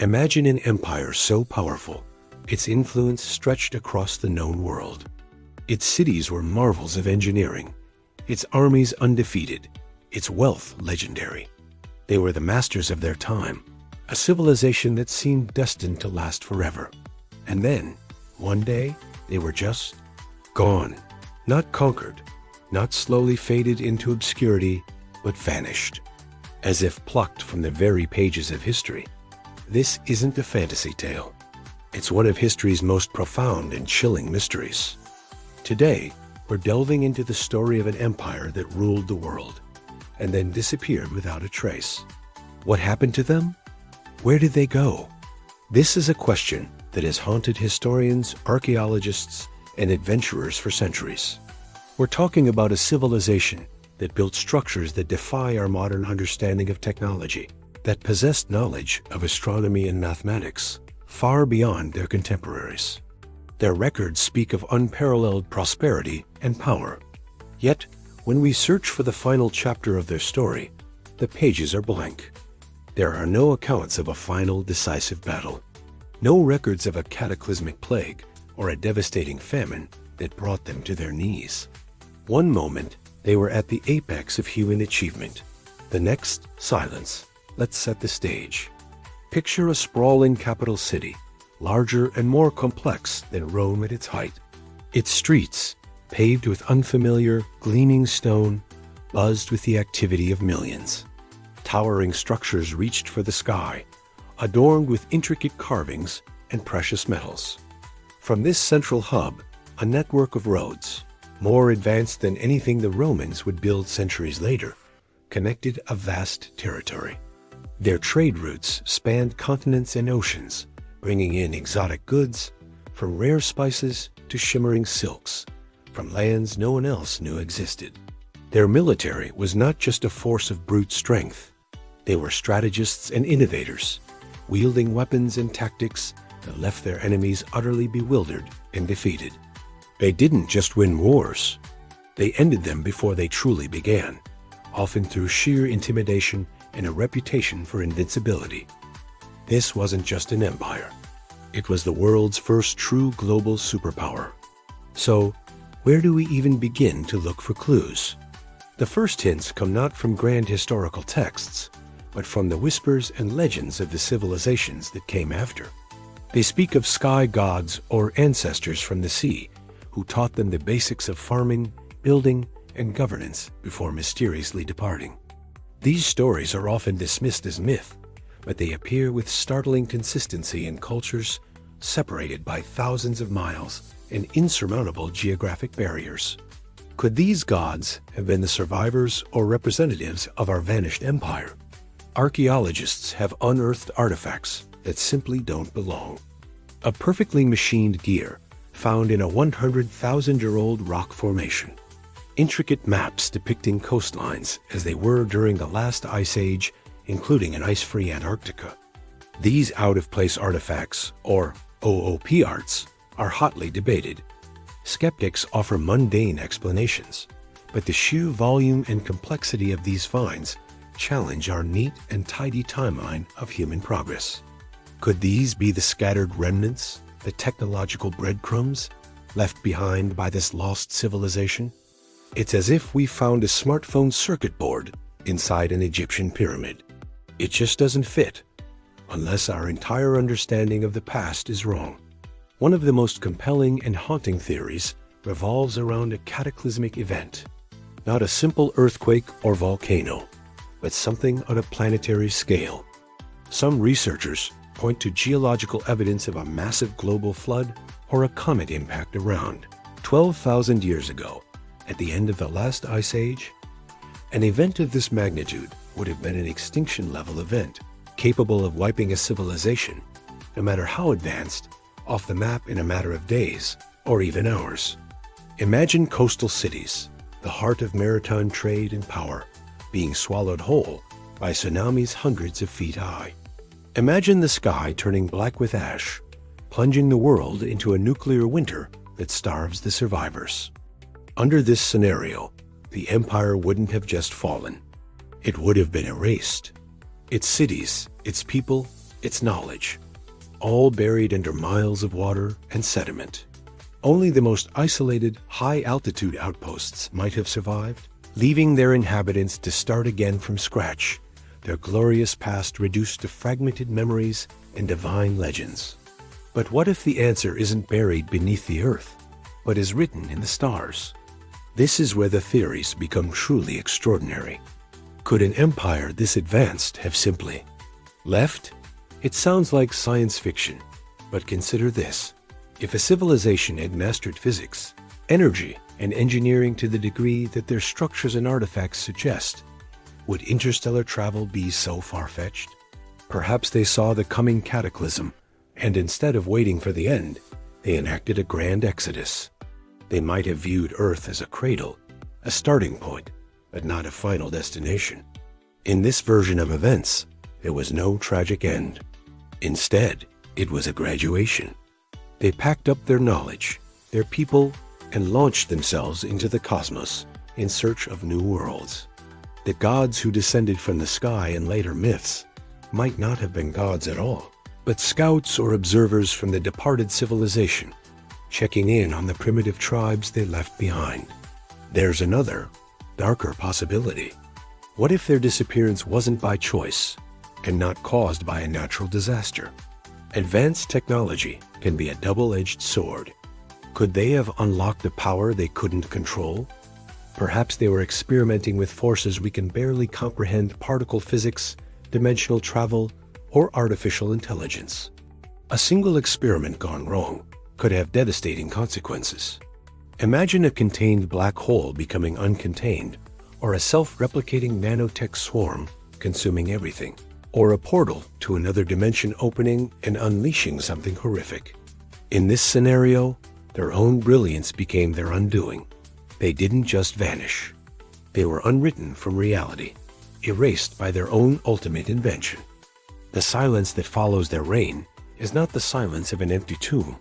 Imagine an empire so powerful, its influence stretched across the known world. Its cities were marvels of engineering, its armies undefeated, its wealth legendary. They were the masters of their time, a civilization that seemed destined to last forever. And then, one day, they were just gone. Not conquered, not slowly faded into obscurity, but vanished, as if plucked from the very pages of history. This isn't a fantasy tale. It's one of history's most profound and chilling mysteries. Today, we're delving into the story of an empire that ruled the world, and then disappeared without a trace. What happened to them? Where did they go? This is a question that has haunted historians, archaeologists, and adventurers for centuries. We're talking about a civilization that built structures that defy our modern understanding of technology, that possessed knowledge of astronomy and mathematics far beyond their contemporaries. Their records speak of unparalleled prosperity and power. Yet, when we search for the final chapter of their story, the pages are blank. There are no accounts of a final, decisive battle, no records of a cataclysmic plague or a devastating famine that brought them to their knees. One moment, they were at the apex of human achievement. The next, silence. Let's set the stage. Picture a sprawling capital city, larger and more complex than Rome at its height. Its streets, paved with unfamiliar, gleaming stone, buzzed with the activity of millions. Towering structures reached for the sky, adorned with intricate carvings and precious metals. From this central hub, a network of roads, more advanced than anything the Romans would build centuries later, connected a vast territory. Their trade routes spanned continents and oceans, bringing in exotic goods, from rare spices to shimmering silks, from lands no one else knew existed. Their military was not just a force of brute strength. They were strategists and innovators, wielding weapons and tactics that left their enemies utterly bewildered and defeated. They didn't just win wars. They ended them before they truly began, often through sheer intimidation and a reputation for invincibility. This wasn't just an empire. It was the world's first true global superpower. So, where do we even begin to look for clues? The first hints come not from grand historical texts, but from the whispers and legends of the civilizations that came after. They speak of sky gods or ancestors from the sea, who taught them the basics of farming, building, and governance before mysteriously departing. These stories are often dismissed as myth, but they appear with startling consistency in cultures separated by thousands of miles and insurmountable geographic barriers. Could these gods have been the survivors or representatives of our vanished empire? Archaeologists have unearthed artifacts that simply don't belong. A perfectly machined gear found in a 100,000-year-old rock formation. Intricate maps depicting coastlines as they were during the last ice age, including an ice-free Antarctica. These out-of-place artifacts, or OOP arts, are hotly debated. Skeptics offer mundane explanations, but the sheer volume and complexity of these finds challenge our neat and tidy timeline of human progress. Could these be the scattered remnants, the technological breadcrumbs, left behind by this lost civilization? It's as if we found a smartphone circuit board inside an Egyptian pyramid. It just doesn't fit, unless our entire understanding of the past is wrong. One of the most compelling and haunting theories revolves around a cataclysmic event. Not a simple earthquake or volcano, but something on a planetary scale. Some researchers point to geological evidence of a massive global flood or a comet impact around 12,000 years ago, at the end of the last ice age. An event of this magnitude would have been an extinction-level event, capable of wiping a civilization, no matter how advanced, off the map in a matter of days or even hours. Imagine coastal cities, the heart of maritime trade and power, being swallowed whole by tsunamis hundreds of feet high. Imagine the sky turning black with ash, plunging the world into a nuclear winter that starves the survivors. Under this scenario, the empire wouldn't have just fallen. It would have been erased. Its cities, its people, its knowledge, all buried under miles of water and sediment. Only the most isolated, high-altitude outposts might have survived, leaving their inhabitants to start again from scratch, their glorious past reduced to fragmented memories and divine legends. But what if the answer isn't buried beneath the earth, but is written in the stars? This is where the theories become truly extraordinary. Could an empire this advanced have simply left? It sounds like science fiction, but consider this. If a civilization had mastered physics, energy, and engineering to the degree that their structures and artifacts suggest, would interstellar travel be so far-fetched? Perhaps they saw the coming cataclysm, and instead of waiting for the end, they enacted a grand exodus. They might have viewed Earth as a cradle, a starting point, but not a final destination. In this version of events, there was no tragic end. Instead, it was a graduation. They packed up their knowledge, their people, and launched themselves into the cosmos in search of new worlds. The gods who descended from the sky in later myths might not have been gods at all, but scouts or observers from the departed civilization, checking in on the primitive tribes they left behind. There's another, darker possibility. What if their disappearance wasn't by choice and not caused by a natural disaster? Advanced technology can be a double-edged sword. Could they have unlocked a power they couldn't control? Perhaps they were experimenting with forces we can barely comprehend: particle physics, dimensional travel, or artificial intelligence. A single experiment gone wrong could have devastating consequences. Imagine a contained black hole becoming uncontained, or a self-replicating nanotech swarm consuming everything, or a portal to another dimension opening and unleashing something horrific. In this scenario, their own brilliance became their undoing. They didn't just vanish. They were unwritten from reality, erased by their own ultimate invention. The silence that follows their reign is not the silence of an empty tomb,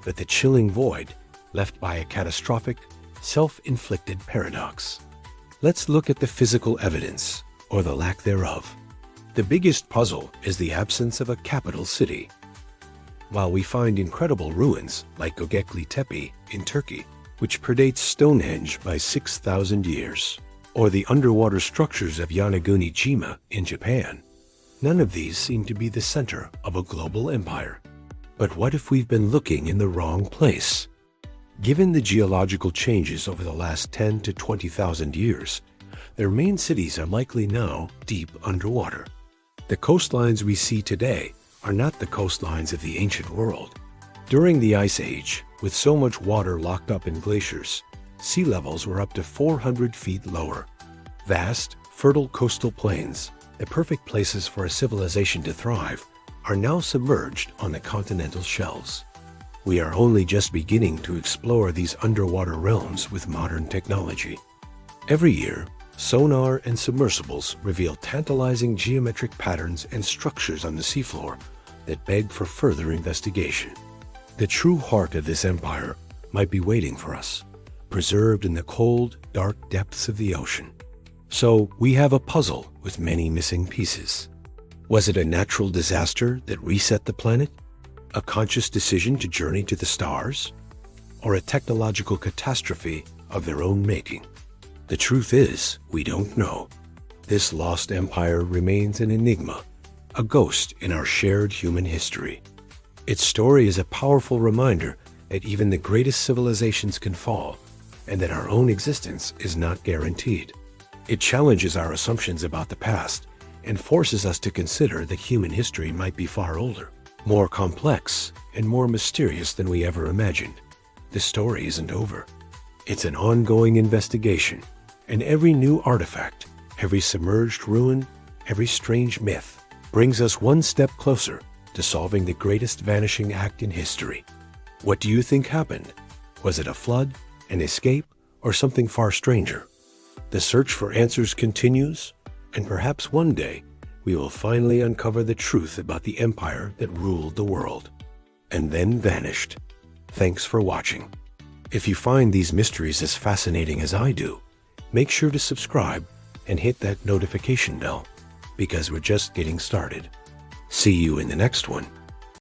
but the chilling void left by a catastrophic, self-inflicted paradox. Let's look at the physical evidence, or the lack thereof. The biggest puzzle is the absence of a capital city. While we find incredible ruins like Göbekli Tepe in Turkey, which predates Stonehenge by 6,000 years, or the underwater structures of Yonaguni-jima in Japan, none of these seem to be the center of a global empire. But what if we've been looking in the wrong place? Given the geological changes over the last 10 to 20,000 years, their main cities are likely now deep underwater. The coastlines we see today are not the coastlines of the ancient world. During the Ice Age, with so much water locked up in glaciers, sea levels were up to 400 feet lower. Vast, fertile coastal plains, the perfect places for a civilization to thrive, are now submerged on the continental shelves. We are only just beginning to explore these underwater realms with modern technology. Every year, sonar and submersibles reveal tantalizing geometric patterns and structures on the seafloor that beg for further investigation. The true heart of this empire might be waiting for us, preserved in the cold, dark depths of the ocean. So we have a puzzle with many missing pieces. Was it a natural disaster that reset the planet? A conscious decision to journey to the stars? Or a technological catastrophe of their own making? The truth is, we don't know. This lost empire remains an enigma, a ghost in our shared human history. Its story is a powerful reminder that even the greatest civilizations can fall, and that our own existence is not guaranteed. It challenges our assumptions about the past and forces us to consider that human history might be far older, more complex, and more mysterious than we ever imagined. The story isn't over. It's an ongoing investigation, and every new artifact, every submerged ruin, every strange myth brings us one step closer to solving the greatest vanishing act in history. What do you think happened? Was it a flood, an escape, or something far stranger? The search for answers continues, and perhaps one day we will finally uncover the truth about the empire that ruled the world and then vanished. Thanks for watching. If you find these mysteries as fascinating as I do, make sure to subscribe and hit that notification bell, because we're just getting started. See you in the next one.